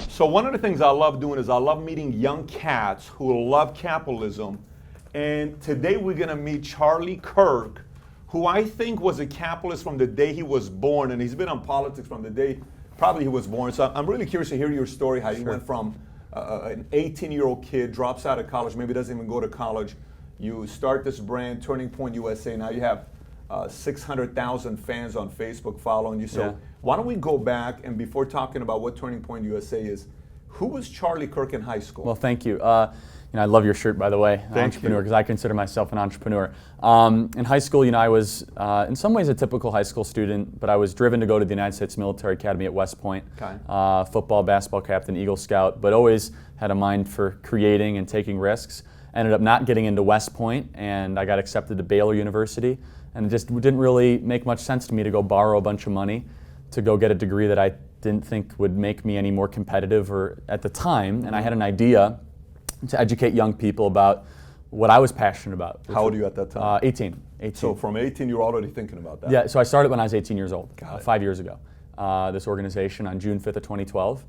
So one of the things I love doing is I love meeting young cats who love capitalism. And today we're going to meet Charlie Kirk, who I think was a capitalist from the day he was born. And he's been on politics from the day probably he was born. So I'm really curious to hear your story, how you went from an 18-year-old kid, drops out of college, maybe doesn't even go to college. You start this brand, Turning Point USA. Now you have 600,000 fans on Facebook following you. So why don't we go back, and before talking about what Turning Point USA is, who was Charlie Kirk in high school? Well, thank you. I love your shirt, by the way, entrepreneur, because I consider myself an entrepreneur. In high school, I was in some ways a typical high school student, but I was driven to go to the United States Military Academy at West Point. Okay. Football, basketball captain, Eagle Scout, but always had a mind for creating and taking risks. Ended up not getting into West Point, and I got accepted to Baylor University, and it just didn't really make much sense to me to go borrow a bunch of money to go get a degree that I didn't think would make me any more competitive or at the time, and I had an idea to educate young people about what I was passionate about. How old were you at that time? 18. So from 18, you were already thinking about that? Yeah, so I started when I was 18 years old, 5 years ago, this organization on June 5th of 2012.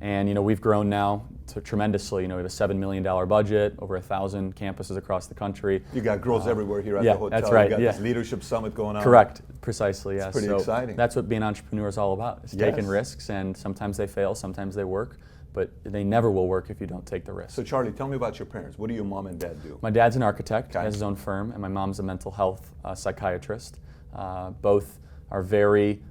And we've grown now tremendously. We have a $7 million budget, over 1,000 campuses across the country. You got girls everywhere here at the hotel. That's right. You got this leadership summit going on. Correct, precisely. It's pretty exciting. That's what being an entrepreneur is all about. It's taking risks, and sometimes they fail, sometimes they work, but they never will work if you don't take the risk. So Charlie, tell me about your parents. What do your mom and dad do? My dad's an architect, has his own firm, and my mom's a mental health psychiatrist. Both are very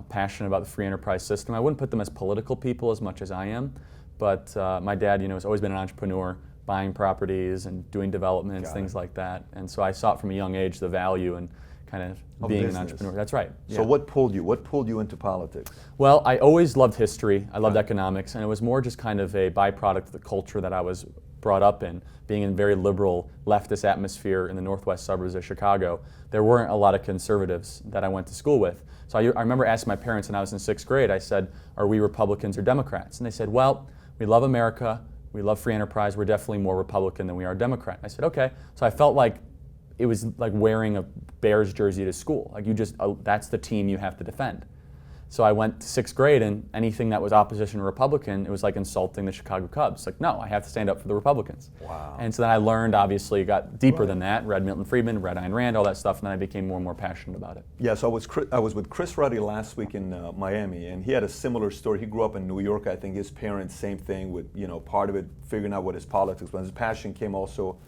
passionate about the free enterprise system. I wouldn't put them as political people as much as I am, but my dad, has always been an entrepreneur, buying properties and doing developments, things like that. And so I saw it from a young age, the value and kind of being an entrepreneur. That's right. So what pulled you? What pulled you into politics? Well, I always loved history. I loved economics, and it was more just kind of a byproduct of the culture that I was brought up in, being in a very liberal leftist atmosphere in the northwest suburbs of Chicago. There weren't a lot of conservatives that I went to school with. So I remember asking my parents when I was in 6th grade, I said, are we Republicans or Democrats? And they said, well, we love America, we love free enterprise, we're definitely more Republican than we are Democrat. I said, okay. So I felt like it was like wearing a Bears jersey to school. Like that's the team you have to defend. So I went to 6th grade, and anything that was opposition to Republican, it was like insulting the Chicago Cubs. Like, no, I have to stand up for the Republicans. Wow. And so then I learned, obviously, got deeper than that, read Milton Friedman, read Ayn Rand, all that stuff, and then I became more and more passionate about it. Yeah, so I was with Chris Ruddy last week in Miami, and he had a similar story. He grew up in New York. I think his parents, same thing with, part of it, figuring out what his politics was. His passion came also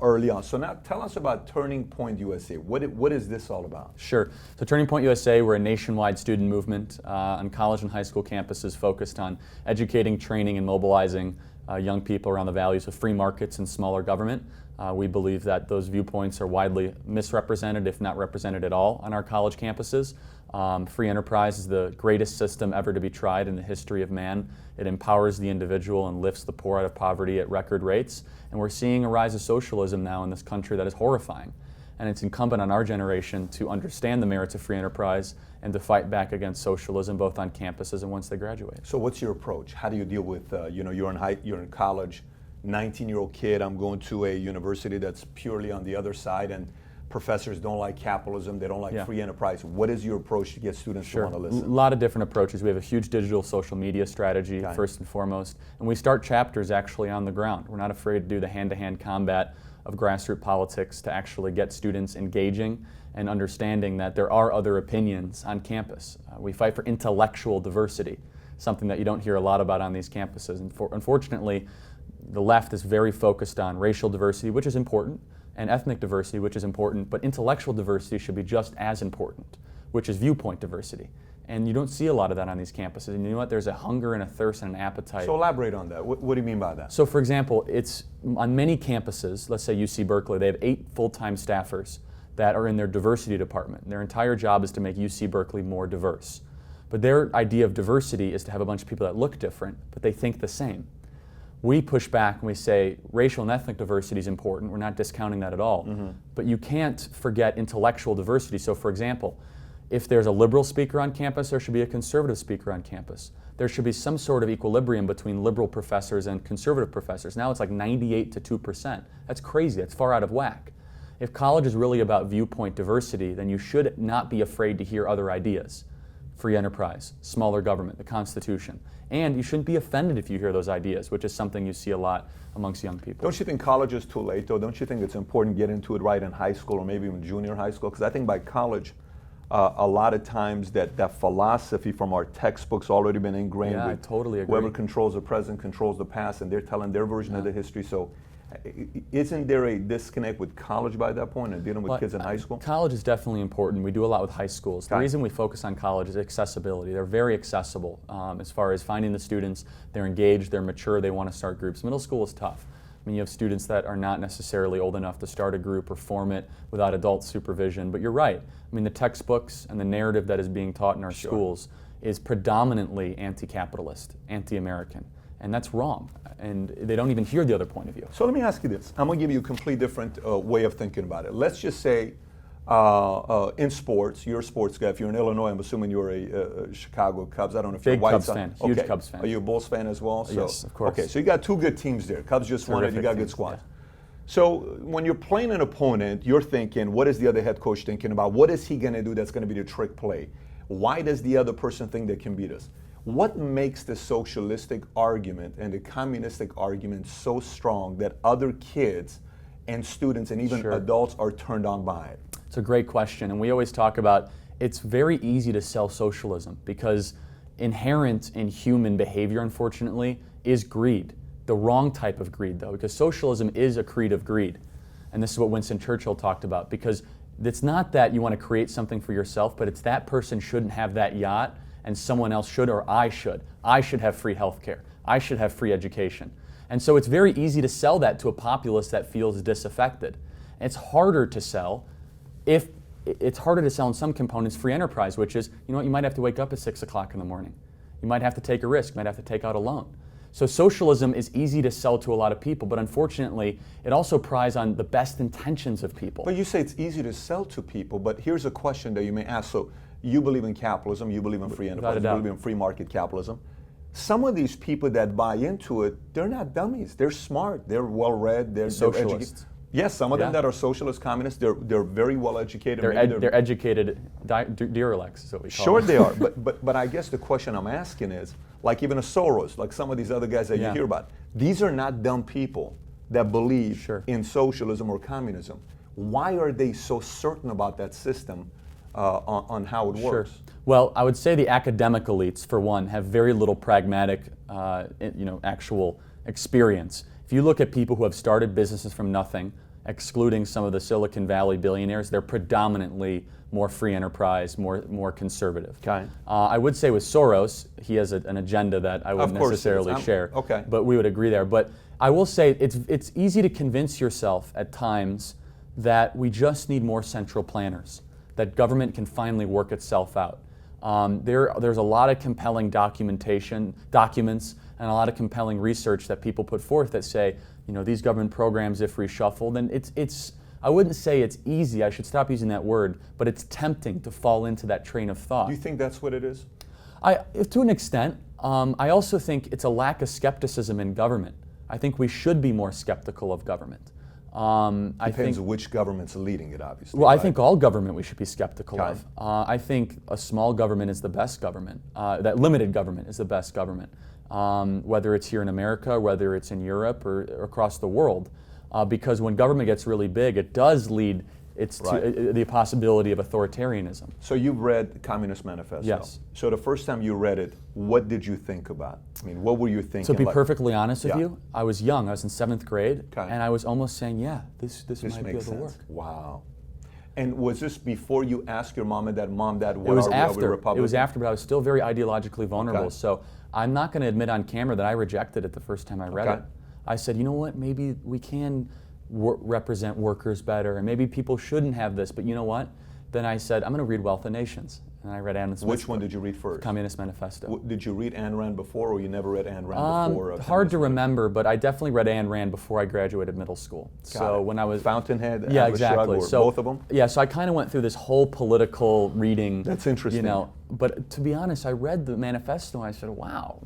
early on. So now tell us about Turning Point USA. What is this all about? Sure. So Turning Point USA, we're a nationwide student movement on college and high school campuses focused on educating, training, and mobilizing young people around the values of free markets and smaller government. We believe that those viewpoints are widely misrepresented, if not represented at all, on our college campuses. Free enterprise is the greatest system ever to be tried in the history of man. It empowers the individual and lifts the poor out of poverty at record rates. And we're seeing a rise of socialism now in this country that is horrifying. And it's incumbent on our generation to understand the merits of free enterprise and to fight back against socialism, both on campuses and once they graduate. So what's your approach? How do you deal with, you're in college, 19-year-old kid, I'm going to a university that's purely on the other side, and professors don't like capitalism, they don't like free enterprise. What is your approach to get students to want to listen? A lot of different approaches. We have a huge digital social media strategy, first and foremost, and we start chapters actually on the ground. We're not afraid to do the hand-to-hand combat of grassroots politics to actually get students engaging and understanding that there are other opinions on campus. We fight for intellectual diversity, something that you don't hear a lot about on these campuses. And unfortunately, the left is very focused on racial diversity, which is important, and ethnic diversity, which is important, but intellectual diversity should be just as important, which is viewpoint diversity. And you don't see a lot of that on these campuses. And you know what? There's a hunger and a thirst and an appetite. So elaborate on that. What do you mean by that? So for example, it's on many campuses, let's say UC Berkeley, they have 8 full-time staffers that are in their diversity department. Their entire job is to make UC Berkeley more diverse. But their idea of diversity is to have a bunch of people that look different, but they think the same. We push back and we say racial and ethnic diversity is important. We're not discounting that at all. But you can't forget intellectual diversity. So for example, if there's a liberal speaker on campus, there should be a conservative speaker on campus. There should be some sort of equilibrium between liberal professors and conservative professors. Now it's like 98 to 2%. That's crazy. That's far out of whack. If college is really about viewpoint diversity, then you should not be afraid to hear other ideas. free enterprise, smaller government, the Constitution. And you shouldn't be offended if you hear those ideas, which is something you see a lot amongst young people. Don't you think college is too late, though? Don't you think it's important to get into it right in high school or maybe even junior high school? Because I think by college, a lot of times that philosophy from our textbooks already been ingrained. Yeah, with I totally agree. Whoever controls the present controls the past, and they're telling their version of the history. So isn't there a disconnect with college by that point and dealing with kids in high school? College is definitely important. We do a lot with high schools. The reason we focus on college is accessibility. They're very accessible as far as finding the students. They're engaged, they're mature, they want to start groups. Middle school is tough. I mean, you have students that are not necessarily old enough to start a group or form it without adult supervision. But you're right. I mean, the textbooks and the narrative that is being taught in our schools is predominantly anti-capitalist, anti-American. And that's wrong. And they don't even hear the other point of view. So let me ask you this. I'm going to give you a completely different way of thinking about it. Let's just say in sports, you're a sports guy. If you're in Illinois, I'm assuming you're a Chicago Cubs. I don't know if you're a Big White Cubs Sox. fan, huge Cubs fan. Are you a Bulls fan as well? So, yes, of course. Okay, so you got two good teams there. Cubs just won it. You got a good squad. Yeah. So when you're playing an opponent, you're thinking, what is the other head coach thinking about? What is he going to do that's going to be the trick play? Why does the other person think they can beat us? What makes the socialistic argument and the communistic argument so strong that other kids and students and even adults are turned on by it? It's a great question, and we always talk about it's very easy to sell socialism because inherent in human behavior, unfortunately, is greed. The wrong type of greed, though, because socialism is a creed of greed. And this is what Winston Churchill talked about, because it's not that you want to create something for yourself, but it's that person shouldn't have that yacht and someone else should, or I should. I should have free health care. I should have free education. And so it's very easy to sell that to a populace that feels disaffected. And it's harder to sell it's harder to sell in some components free enterprise, which is, you know what, you might have to wake up at 6 o'clock in the morning. You might have to take a risk, you might have to take out a loan. So socialism is easy to sell to a lot of people, but unfortunately, it also preys on the best intentions of people. But you say it's easy to sell to people, but here's a question that you may ask. So you believe in capitalism, you believe in free enterprise, you believe in free market capitalism. Some of these people that buy into it, they're not dummies. They're smart, they're well-read, they're socialists. Yes, some of them that are socialist communists, they're very well educated. They're educated derelicts, is what we call Sure them. they are, but I guess the question I'm asking is, like even a Soros, like some of these other guys that you hear about, these are not dumb people that believe in socialism or communism. Why are they so certain about that system on how it works? Well, I would say the academic elites, for one, have very little pragmatic, actual experience. If you look at people who have started businesses from nothing, excluding some of the Silicon Valley billionaires, they're predominantly more free enterprise, more conservative. Okay. I would say with Soros, he has an agenda that I wouldn't necessarily share. Okay. But we would agree there. But I will say it's easy to convince yourself at times that we just need more central planners, that government can finally work itself out. There's a lot of compelling documents, and a lot of compelling research that people put forth that say, these government programs, if reshuffled, and I wouldn't say it's easy, I should stop using that word, but it's tempting to fall into that train of thought. Do you think that's what it is? To an extent. I also think it's a lack of skepticism in government. I think we should be more skeptical of government. Depends which government's leading it, obviously. Well, I think all government we should be skeptical of. I think a small government is the best government. That limited government is the best government. Whether it's here in America, whether it's in Europe or across the world. Because when government gets really big, it does lead to the possibility of authoritarianism. So you've read Communist Manifesto? Yes. So the first time you read it, what did you think about? I mean, what were you thinking? To be perfectly honest with you, I was young. I was in 7th grade, and I was almost saying, this might be able to work. Wow. And was this before you asked your mom and dad, what are we, Republican? It was after, but I was still very ideologically vulnerable. So I'm not going to admit on camera that I rejected it the first time I read it. I said, you know what, maybe we can represent workers better, and maybe people shouldn't have this, but you know what? Then I said, I'm going to read Wealth of Nations. And I read Adam Smith's Which one did you read first? Communist Manifesto. Did you read Ayn Rand before, or you never read Ayn Rand before? Hard to remember, but I definitely read Ayn Rand before I graduated middle school. So when I was Fountainhead, yeah, Atlas exactly. Shrugged, So both of them. Yeah, so I kind of went through this whole political reading. That's interesting. But to be honest, I read the manifesto and I said, wow,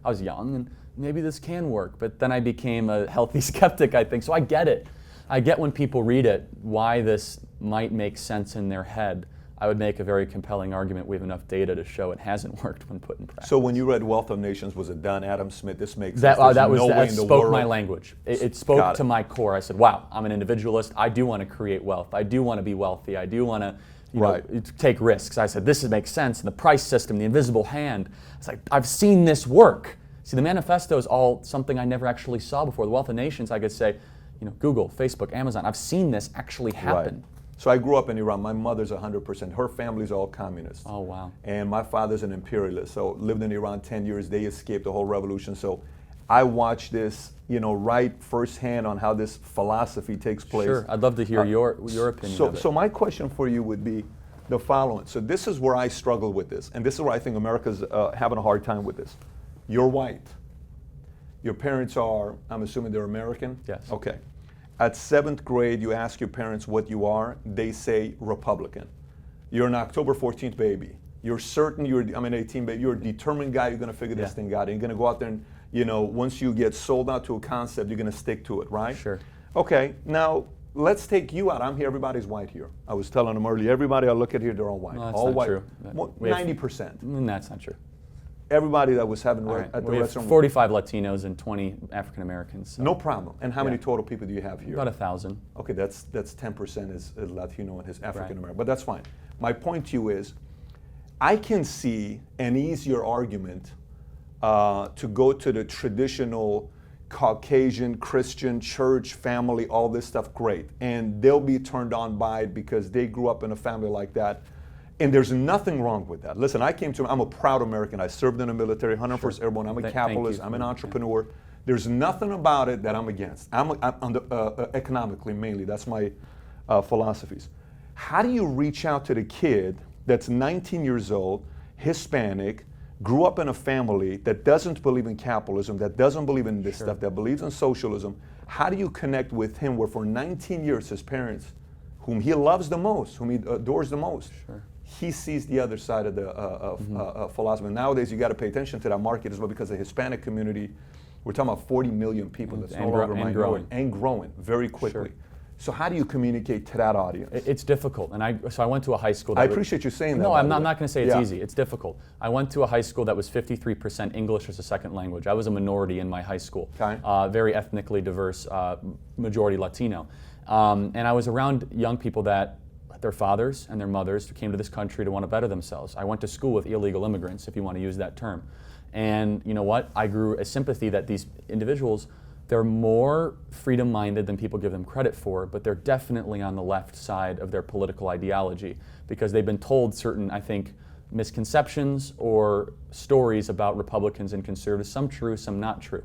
I was young and maybe this can work. But then I became a healthy skeptic, I think. So I get it. I get when people read it why this might make sense in their head. I would make a very compelling argument. We have enough data to show it hasn't worked when put in practice. So when you read Wealth of Nations, was it done, Adam Smith? This makes that, sense. that spoke my language. It spoke to my core. I said, wow, I'm an individualist. I do want to create wealth. I do want to be wealthy. I do want to take risks. I said, this makes sense. And the price system, the invisible hand. It's like, I've seen this work. See, the manifesto is all something I never actually saw before. The Wealth of Nations, I could say, Google, Facebook, Amazon. I've seen this actually happen. Right. So I grew up in Iran. My mother's 100%. Her family's all communists. Oh, wow. And my father's an imperialist. So lived in Iran 10 years. They escaped the whole revolution. So I watched this, right firsthand on how this philosophy takes place. Sure. I'd love to hear your opinion of it. So my question for you would be the following. So this is where I struggle with this. And this is where I think America's having a hard time with this. You're white. Your parents are, I'm assuming they're American? Yes. Okay. At 7th grade, you ask your parents what you are, they say Republican. You're an October 14th baby. You're certain I'm an 18 baby. You're a determined guy, you're gonna figure this thing out. And you're gonna go out there and, once you get sold out to a concept, you're gonna stick to it, right? Sure. Okay, now let's take you out. I'm here, everybody's white here. I was telling them earlier, everybody I look at here, they're all white. No, that's all not white. True. Well, 90%. That's not true. Everybody that was having Right. at the we restaurant. Have 45 Latinos and 20 African Americans. So. No problem. And how many total people do you have here? About 1,000. Okay, that's 10% is Latino and his African American, but that's fine. My point to you is, I can see an easier argument to go to the traditional Caucasian, Christian, church, family, all this stuff, great. And they'll be turned on by it because they grew up in a family like that. And there's nothing wrong with that. Listen, I'm a proud American. I served in the military, 101st Airborne. I'm a capitalist. I'm an entrepreneur. There's nothing about it that I'm against. I'm economically mainly. That's my philosophies. How do you reach out to the kid that's 19 years old, Hispanic, grew up in a family that doesn't believe in capitalism, that doesn't believe in this stuff, that believes in socialism? How do you connect with him where for 19 years his parents, whom he loves the most, whom he adores the most, he sees the other side of the philosophy. Nowadays, you got to pay attention to that market as well because the Hispanic community, we're talking about 40 million people. That's no longer minority and growing very quickly. So how do you communicate to that audience? It's difficult, and I went to a high school. I appreciate you saying that. No, I'm not going to say it's easy. It's difficult. I went to a high school that was 53% English as a second language. I was a minority in my high school. Okay. Very ethnically diverse, majority Latino, and I was around young people that their fathers and their mothers came to this country to want to better themselves. I went to school with illegal immigrants, if you want to use that term. And you know what? I grew a sympathy that these individuals, they're more freedom-minded than people give them credit for, but they're definitely on the left side of their political ideology because they've been told certain, I think, misconceptions or stories about Republicans and conservatives, some true, some not true.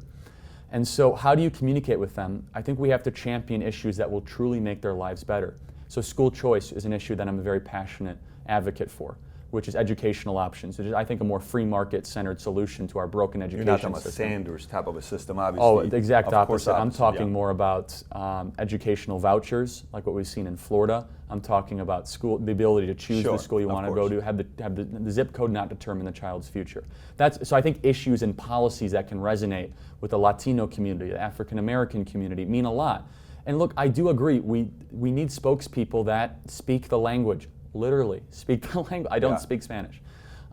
And so how do you communicate with them? I think we have to champion issues that will truly make their lives better. So school choice is an issue that I'm a very passionate advocate for, which is educational options, which is, I think, a more free market-centered solution to our broken education system. You're not talking about Sanders type of a system, obviously. Oh, the exact opposite. I'm talking more about educational vouchers, like what we've seen in Florida. I'm talking about school, the ability to choose the school you want to go to, have the zip code not determine the child's future. So I think issues and policies that can resonate with the Latino community, the African American community, mean a lot. And look, I do agree, we need spokespeople that speak the language, literally speak the language. I don't speak Spanish.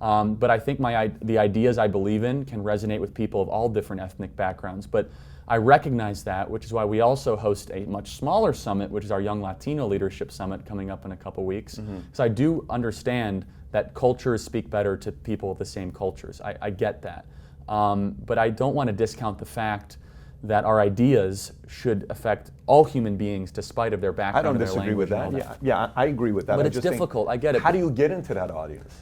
But I think the ideas I believe in can resonate with people of all different ethnic backgrounds. But I recognize that, which is why we also host a much smaller summit, which is our Young Latino Leadership Summit coming up in a couple weeks. So I do understand that cultures speak better to people of the same cultures. I get that. But I don't want to discount the fact that our ideas should affect all human beings despite of their background. I don't disagree with that. Yeah, I agree with that. But it's difficult, I get it. How do you get into that audience?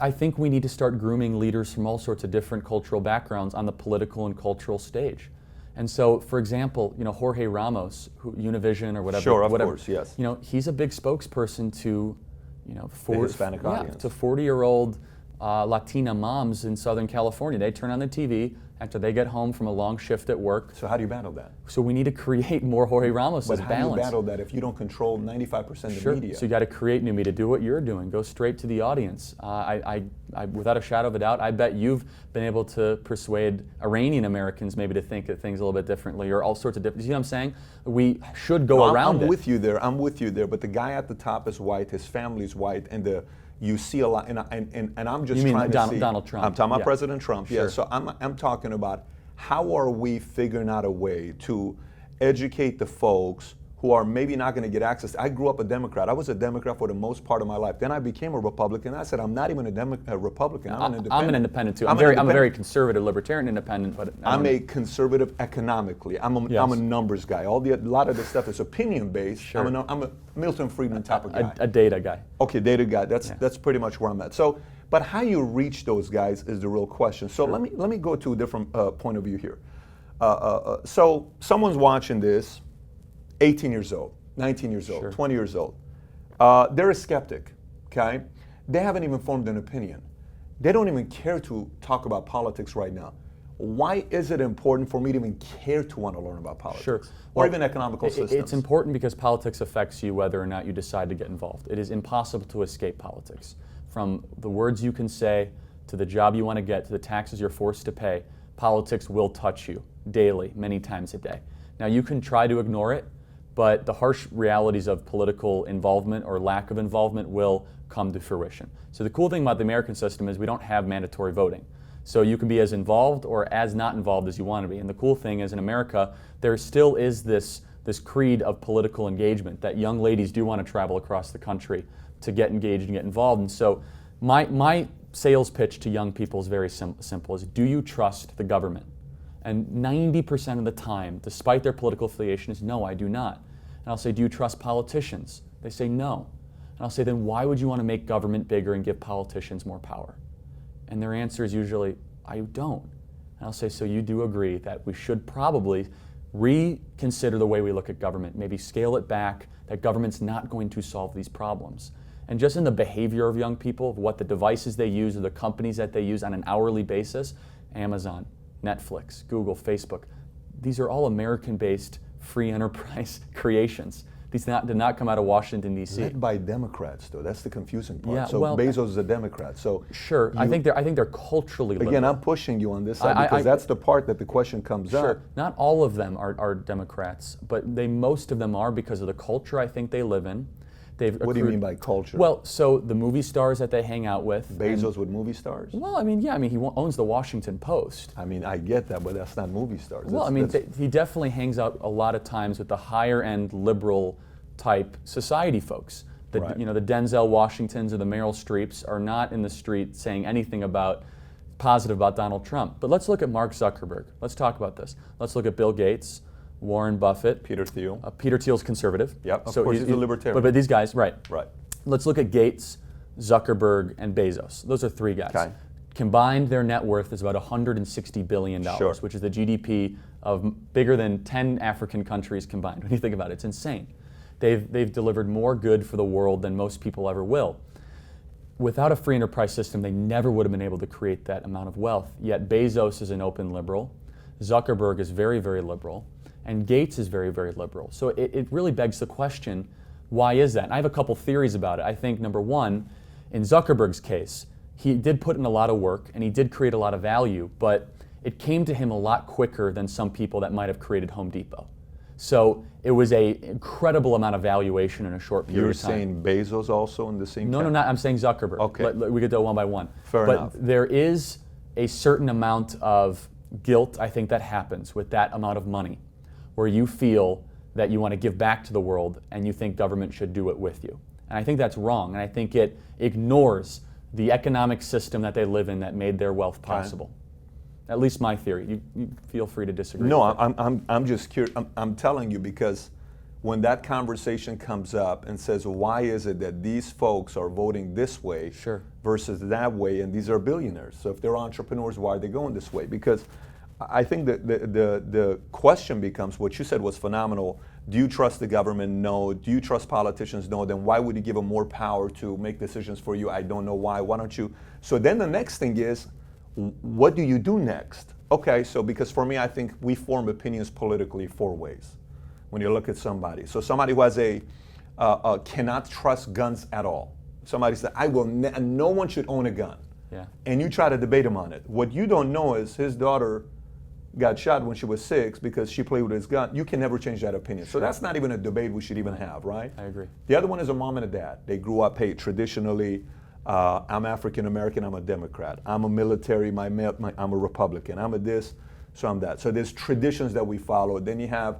I think we need to start grooming leaders from all sorts of different cultural backgrounds on the political and cultural stage. And so, for example, Jorge Ramos, Univision or whatever. Sure, of course, yes. He's a big spokesperson to, the Hispanic audience. To 40-year-old Latina moms in Southern California. They turn on the TV after they get home from a long shift at work. So how do you battle that? So we need to create more Jorge Ramos' But balance. how do you battle that if you don't control 95% of the media? So you got to create new media. Do what you're doing. Go straight to the audience. I, without a shadow of a doubt, I bet you've been able to persuade Iranian Americans maybe to think of things a little bit differently, or all sorts of different. You see what I'm saying? We should go around it. I'm with you there. I'm with you there. But the guy at the top is white. His family's white, and you see a lot. And I'm just trying to see. Donald Trump? I'm talking about President Trump. Sure. Yeah. So I'm talking about how are we figuring out a way to educate the folks who are maybe not going to get access. I grew up a Democrat. I was a Democrat for the most part of my life. Then I became a Republican. I said, I'm not even a Republican. I'm an independent. I'm an independent too. I'm a very conservative, libertarian independent. But I'm a conservative economically. I'm a numbers guy. A lot of this stuff is opinion based. Sure. I'm a Milton Friedman type of guy. A data guy. Okay, data guy. That's pretty much where I'm at. So, but how you reach those guys is the real question. So let me go to a different point of view here. So someone's watching this. 18 years old, 19 years old, 20 years old. They're a skeptic, okay? They haven't even formed an opinion. They don't even care to talk about politics right now. Why is it important for me to even care to want to learn about politics? Sure. Or even economical systems? It's important because politics affects you whether or not you decide to get involved. It is impossible to escape politics. From the words you can say, to the job you want to get, to the taxes you're forced to pay, politics will touch you daily, many times a day. Now you can try to ignore it, but the harsh realities of political involvement or lack of involvement will come to fruition. So the cool thing about the American system is we don't have mandatory voting. So you can be as involved or as not involved as you want to be. And the cool thing is in America, there still is this creed of political engagement that young ladies do want to travel across the country to get engaged and get involved. And so my sales pitch to young people is very simple, is do you trust the government? And 90% of the time, despite their political affiliation, is no, I do not. And I'll say, do you trust politicians? They say no. And I'll say, then why would you want to make government bigger and give politicians more power? And their answer is usually, I don't. And I'll say, so you do agree that we should probably reconsider the way we look at government, maybe scale it back, that government's not going to solve these problems. And just in the behavior of young people, of what the devices they use or the companies that they use on an hourly basis, Amazon, Netflix, Google, Facebook, these are all American-based free enterprise creations. These did not come out of Washington, D.C. Led by Democrats, though. That's the confusing part. Yeah, so well, Bezos is a Democrat. So sure, I think they're culturally liberal. Again, I'm pushing you on this side because that's the part that the question comes up. Sure, not all of them are Democrats, but most of them are because of the culture I think they live in. What do you mean by culture? Well, so the movie stars that they hang out with. Bezos with movie stars? Well, I mean, yeah, he owns the Washington Post. I mean, I get that, but that's not movie stars. Well, he definitely hangs out a lot of times with the higher end liberal type society folks. Right. The Denzel Washingtons or the Meryl Streeps are not in the street saying anything positive about Donald Trump. But let's look at Mark Zuckerberg. Let's talk about this. Let's look at Bill Gates, Warren Buffett. Peter Thiel. Peter Thiel's conservative. Yep, of course he's a libertarian. But these guys, right. Right. Let's look at Gates, Zuckerberg, and Bezos. Those are three guys. Okay. Combined, their net worth is about $160 billion, sure, which is the GDP of bigger than 10 African countries combined. When you think about it, it's insane. They've delivered more good for the world than most people ever will. Without a free enterprise system, they never would have been able to create that amount of wealth. Yet Bezos is an open liberal, Zuckerberg is very, very liberal, and Gates is very, very liberal. So it really begs the question, why is that? And I have a couple theories about it. I think, number one, in Zuckerberg's case, he did put in a lot of work and he did create a lot of value, but it came to him a lot quicker than some people that might have created Home Depot. So it was an incredible amount of valuation in a short period of time. You're saying Bezos also in the same No, category? I'm saying Zuckerberg. Okay. We could do it one by one. Fair enough. But there is a certain amount of guilt, I think, that happens with that amount of money, where you feel that you want to give back to the world and you think government should do it with you. And I think that's wrong, and I think it ignores the economic system that they live in that made their wealth possible. At least my theory. You feel free to disagree. No, with it. I'm just curious. I'm telling you because when that conversation comes up and says, why is it that these folks are voting this way Sure. versus that way, and these are billionaires. So if they're entrepreneurs, why are they going this way? Because I think that the question becomes, what you said was phenomenal. Do you trust the government? No. Do you trust politicians? No. Then why would you give them more power to make decisions for you? I don't know why. Why don't you? So then the next thing is, what do you do next? Okay, so because for me, I think we form opinions politically 4 ways when you look at somebody. So somebody who has cannot trust guns at all. Somebody said, no one should own a gun. Yeah. And you try to debate him on it. What you don't know is his daughter got shot when she was 6 because she played with his gun. You can never change that opinion. So that's not even a debate we should even have, right? I agree. The other one is a mom and a dad. They grew up, hey, traditionally, I'm African American, I'm a Democrat. I'm a military, I'm a Republican. I'm a this, so I'm that. So there's traditions that we follow. Then you have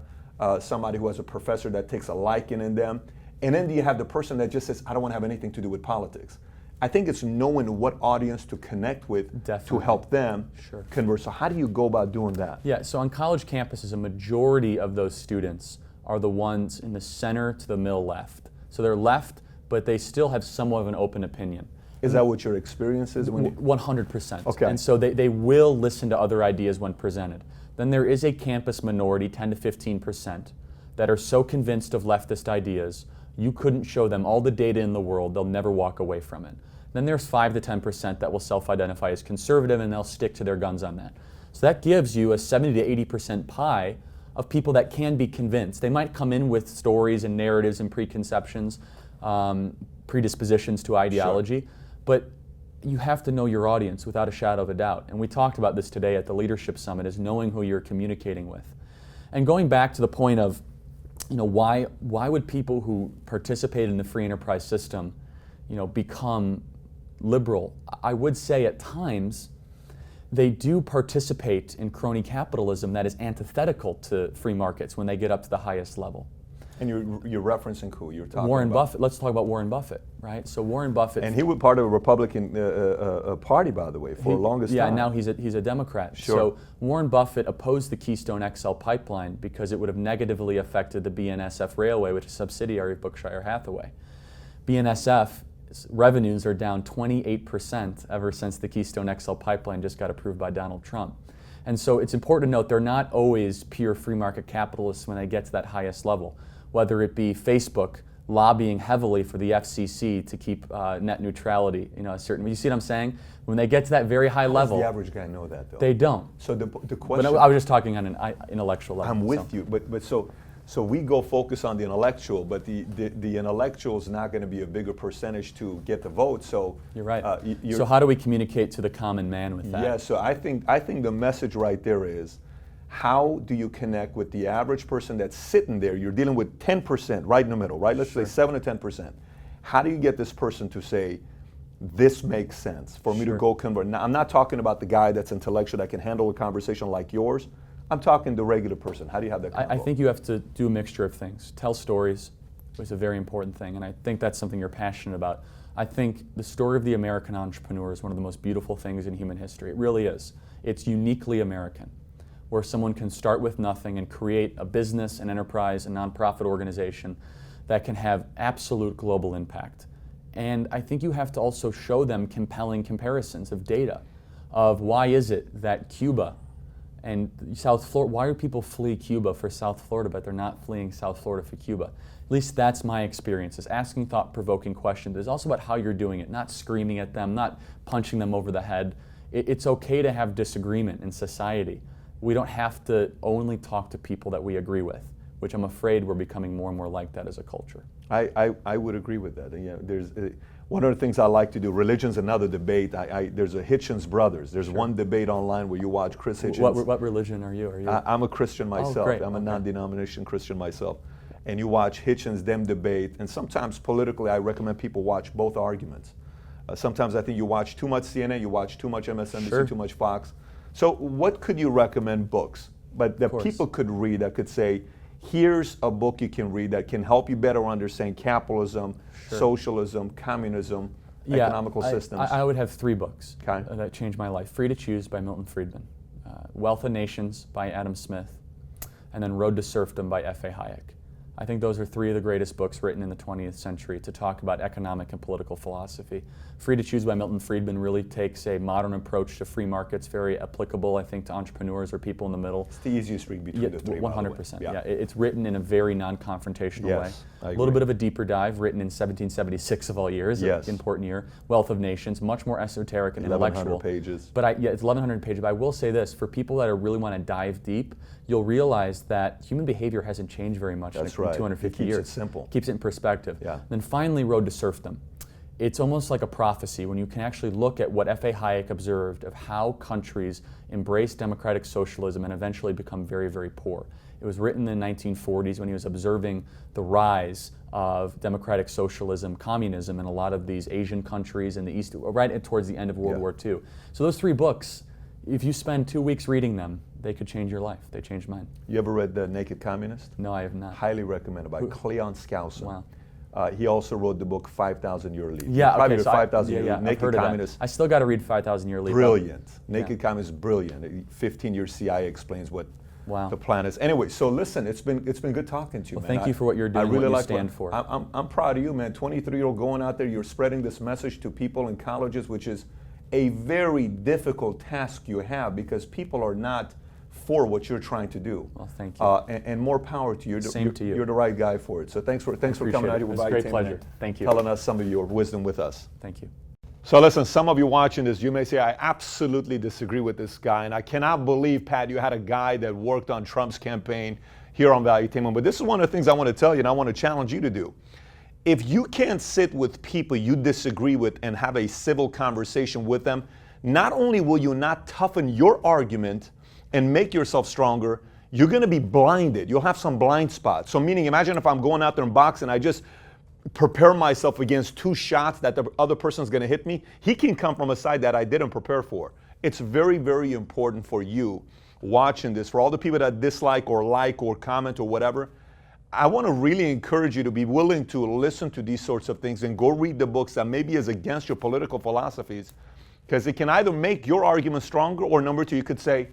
somebody who has a professor that takes a liking in them. And then you have the person that just says, I don't want to have anything to do with politics. I think it's knowing what audience to connect with to help them converse. So how do you go about doing that? Yeah, so on college campuses, a majority of those students are the ones in the center to the middle left. So they're left, but they still have somewhat of an open opinion. Is that what your experience is? 100%. Okay. And so they will listen to other ideas when presented. Then there is a campus minority, 10 to 15%, that are so convinced of leftist ideas, you couldn't show them all the data in the world, they'll never walk away from it. Then there's 5 to 10% that will self-identify as conservative and they'll stick to their guns on that. So that gives you a 70 to 80% pie of people that can be convinced. They might come in with stories and narratives and preconceptions, predispositions to ideology, but you have to know your audience without a shadow of a doubt. And we talked about this today at the Leadership Summit, is knowing who you're communicating with. And going back to the point of, why would people who participate in the free enterprise system, become liberal? I would say at times they do participate in crony capitalism that is antithetical to free markets when they get up to the highest level. And you're referencing who? You're talking Warren about Buffett. Let's talk about Warren Buffett, right? So Warren Buffett. And he was part of a Republican party, by the way, for the longest time. Yeah, now he's a Democrat. Sure. So Warren Buffett opposed the Keystone XL pipeline because it would have negatively affected the BNSF Railway, which is a subsidiary of Berkshire Hathaway. BNSF revenues are down 28% ever since the Keystone XL pipeline just got approved by Donald Trump. And so it's important to note they're not always pure free market capitalists when they get to that highest level, whether it be Facebook lobbying heavily for the FCC to keep net neutrality, you see what I'm saying? When they get to that very high level. How does the average guy know that, though? They don't. So the question. But I was just talking on an intellectual level. I'm with you, but so we go focus on the intellectual, but the intellectual is not going to be a bigger percentage to get the vote. So you're right. So how do we communicate to the common man with that? Yeah. So I think the message right there is, how do you connect with the average person that's sitting there? You're dealing with 10% right in the middle, right? Let's say 7 to 10%. How do you get this person to say, this makes sense for me to go convert? Now, I'm not talking about the guy that's intellectual that can handle a conversation like yours. I'm talking the regular person. How do you have that convo? I think you have to do a mixture of things. Tell stories is a very important thing, and I think that's something you're passionate about. I think the story of the American entrepreneur is one of the most beautiful things in human history. It really is. It's uniquely American, where someone can start with nothing and create a business, an enterprise, a nonprofit organization that can have absolute global impact. And I think you have to also show them compelling comparisons of data of why is it that Cuba and South Florida, why do people flee Cuba for South Florida, but they're not fleeing South Florida for Cuba? At least that's my experience, is asking thought-provoking questions. It's also about how you're doing it, not screaming at them, not punching them over the head. It's okay to have disagreement in society. We don't have to only talk to people that we agree with, which I'm afraid we're becoming more and more like that as a culture. I would agree with that. There's one of the things I like to do. Religion's another debate. There's a Hitchens Brothers. There's one debate online where you watch Chris Hitchens. What religion are you? I'm a Christian myself. Oh, great. I'm a non-denomination Christian myself. And you watch Hitchens, them debate. And sometimes politically, I recommend people watch both arguments. Sometimes I think you watch too much CNN, you watch too much MSNBC, too much Fox. So what could you recommend books, but that people could read that could say, here's a book you can read that can help you better understand capitalism, socialism, communism, economical systems? I would have 3 books that changed my life. Free to Choose by Milton Friedman, Wealth of Nations by Adam Smith, and then Road to Serfdom by F.A. Hayek. I think those are three of the greatest books written in the 20th century to talk about economic and political philosophy. Free to Choose by Milton Friedman really takes a modern approach to free markets, very applicable, I think, to entrepreneurs or people in the middle. It's the easiest read between the three. 100%. Yeah. It's written in a very non-confrontational way. I agree. A little bit of a deeper dive, written in 1776 of all years, an important year. Wealth of Nations, much more esoteric and intellectual. 1,100 pages. But it's 1,100 pages. But I will say this, for people that really want to dive deep, you'll realize that human behavior hasn't changed very much in 250 years. Keeps it simple. Keeps it in perspective. Yeah. Then finally, Road to Serfdom. It's almost like a prophecy when you can actually look at what F.A. Hayek observed of how countries embrace democratic socialism and eventually become very, very poor. It was written in the 1940s when he was observing the rise of democratic socialism, communism in a lot of these Asian countries in the East, right towards the end of World War II. So those three books, if you spend 2 weeks reading them, they could change your life. They changed mine. You ever read The Naked Communist? No, I have not. Highly recommended by Cleon Skousen. Wow. He also wrote the book 5,000 Year Leap. Yeah, probably okay, 5,000 Year Leap. I've Naked heard of Communist. that. I still got to read 5,000 Year Leap. Brilliant. Naked Communist, brilliant. 15-year CIA explains what the plan is. Anyway, so listen, it's been good talking to you, man. Thank you for what you're doing, I really what you like stand for. I'm proud of you, man. 23-year-old going out there, you're spreading this message to people in colleges, which is a very difficult task you have because people are not for what you're trying to do. Well, thank you. And more power to you. Same to you. You're the right guy for it. So thanks for coming out here with Valuetainment. It's a great Valuetainment pleasure. and Thank you. telling us some of your wisdom with us. Thank you. So listen, some of you watching this, you may say, I absolutely disagree with this guy, and I cannot believe, Pat, you had a guy that worked on Trump's campaign here on Valuetainment. But this is one of the things I want to tell you, and I want to challenge you to do. If you can't sit with people you disagree with and have a civil conversation with them, not only will you not toughen your argument and make yourself stronger, you're going to be blinded. You'll have some blind spots. So meaning, imagine if I'm going out there and boxing, I just prepare myself against 2 shots that the other person's going to hit me. He can come from a side that I didn't prepare for. It's very, very important for you watching this, for all the people that dislike or like or comment or whatever. I want to really encourage you to be willing to listen to these sorts of things and go read the books that maybe is against your political philosophies, because it can either make your argument stronger, or number 2, you could say,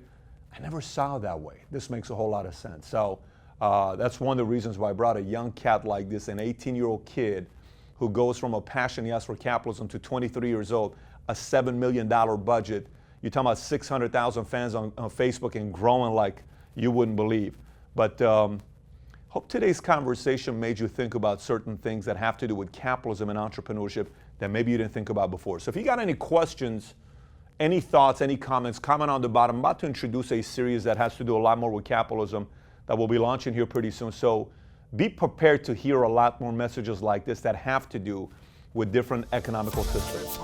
I never saw it that way. This makes a whole lot of sense. So that's one of the reasons why I brought a young cat like this, an 18-year-old kid who goes from a passion he has for capitalism to 23 years old, a $7 million budget. You're talking about 600,000 fans on Facebook and growing like you wouldn't believe. But hope today's conversation made you think about certain things that have to do with capitalism and entrepreneurship that maybe you didn't think about before. So if you got any questions, any thoughts, any comments, comment on the bottom. I'm about to introduce a series that has to do a lot more with capitalism that we'll be launching here pretty soon. So be prepared to hear a lot more messages like this that have to do with different economical systems.